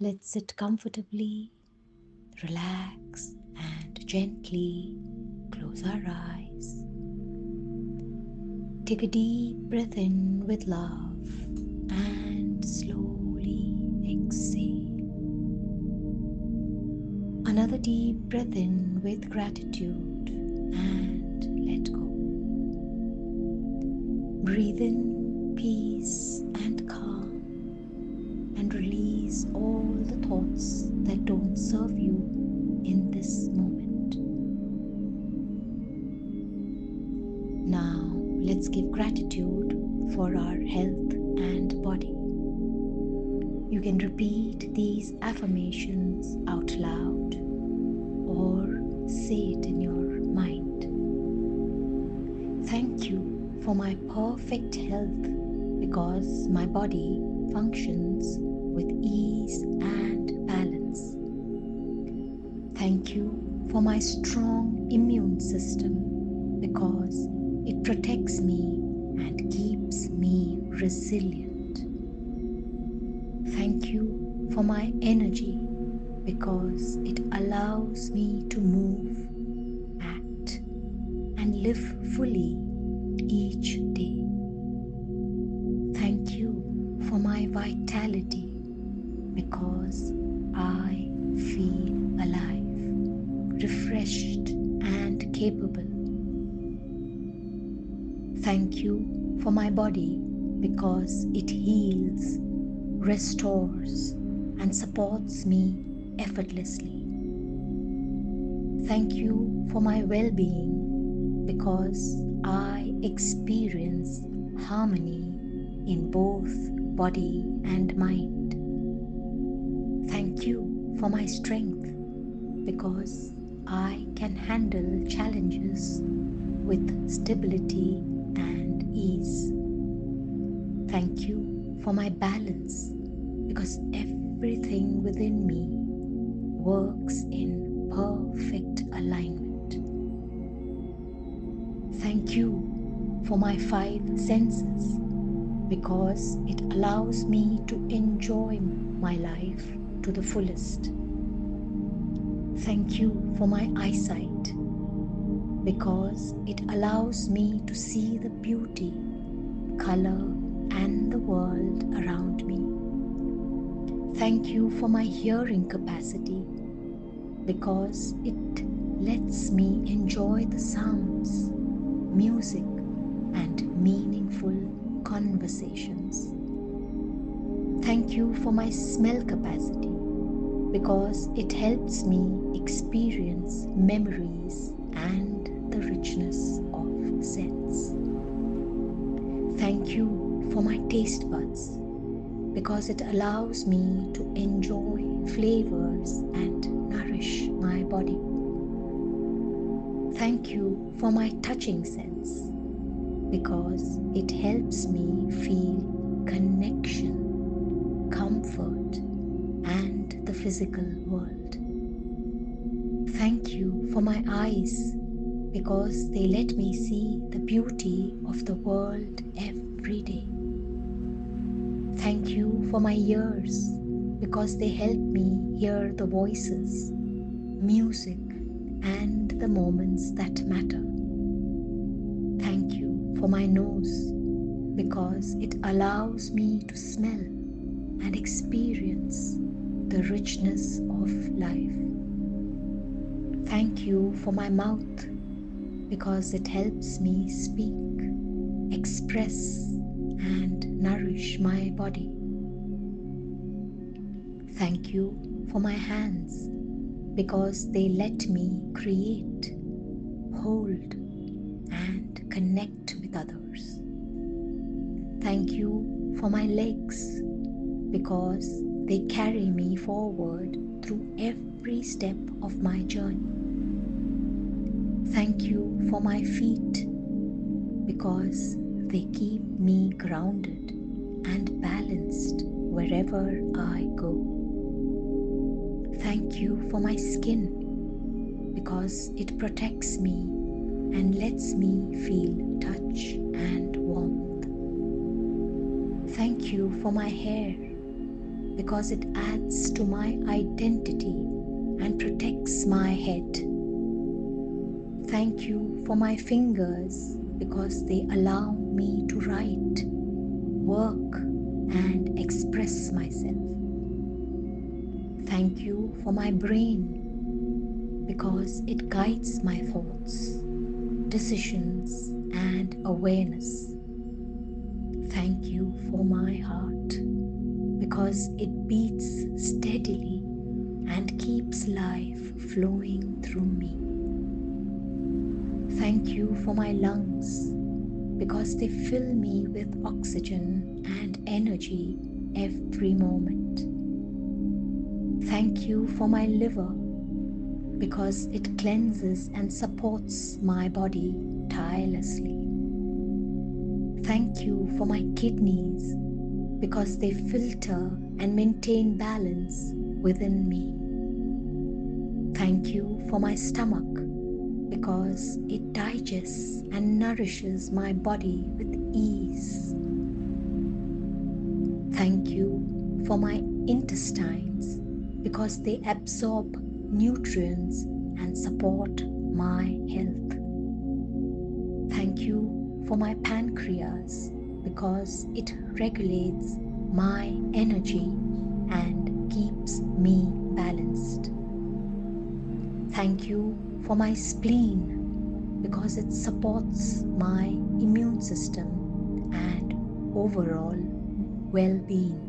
Let's sit comfortably, relax, and gently close our eyes. Take a deep breath in with love and slowly exhale. Another deep breath in with gratitude and let go. Breathe in peace and calm and release all the thoughts that don't serve you in this moment. Now let's give gratitude for our health and body. You can repeat these affirmations out loud or say it in your mind. Thank you for my perfect health because my body functions with ease and balance. Thank you for my strong immune system because it protects me and keeps me resilient. Thank you for my energy because it allows me to move, act, and live fully each day. Thank you for my vitality because I feel alive, refreshed, and capable. Thank you for my body because it heals, restores, and supports me effortlessly. Thank you for my well-being because I experience harmony in both body and mind. Thank you for my strength because I can handle challenges with stability and ease. Thank you for my balance because everything within me works in perfect alignment. Thank you for my 5 senses because it allows me to enjoy my life to the fullest. Thank you for my eyesight because it allows me to see the beauty, color, and the world around me. Thank you for my hearing capacity because it lets me enjoy the sounds, music, and meaningful conversations. Thank you for my smell capacity because it helps me experience memories and the richness of scents. Thank you for my taste buds because it allows me to enjoy flavors and nourish my body. Thank you for my touching sense because it helps me feel connection, comfort, and the physical world. Thank you for my eyes because they let me see the beauty of the world every day. Thank you for my ears because they help me hear the voices, music, and the moments that matter. Thank you for my nose because it allows me to smell and experience the richness of life. Thank you for my mouth because it helps me speak, express, and nourish my body. Thank you for my hands because they let me create, hold, and connect with others. Thank you for my legs because they carry me forward through every step of my journey. Thank you for my feet because they keep me grounded and balanced wherever I go. Thank you for my skin because it protects me and lets me feel touch and warmth. Thank you for my hair because it adds to my identity and protects my head. Thank you for my fingers because they allow me to write, work, and express myself. Thank you for my brain because it guides my thoughts, decisions, and awareness. Thank you for my heart because it beats steadily and keeps life flowing through me. Thank you for my lungs because they fill me with oxygen and energy every moment. Thank you for my liver because it cleanses and supports my body tirelessly. Thank you for my kidneys because they filter and maintain balance within me. Thank you for my stomach because it digests and nourishes my body with ease. Thank you for my intestines because they absorb nutrients and support my health. Thank you for my pancreas because it regulates my energy and keeps me balanced. Thank you for my spleen because it supports my immune system and overall well-being.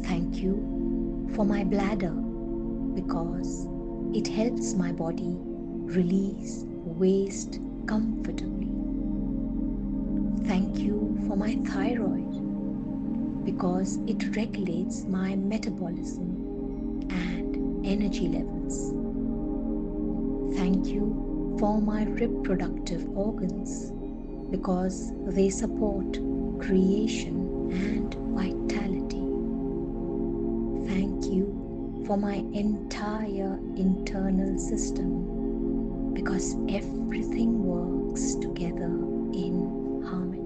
Thank you for my bladder because it helps my body release waste comfortably. Thank you for my thyroid because it regulates my metabolism and energy levels. Thank you for my reproductive organs because they support creation and vitality. Thank you for my entire internal system because everything works together in harmony.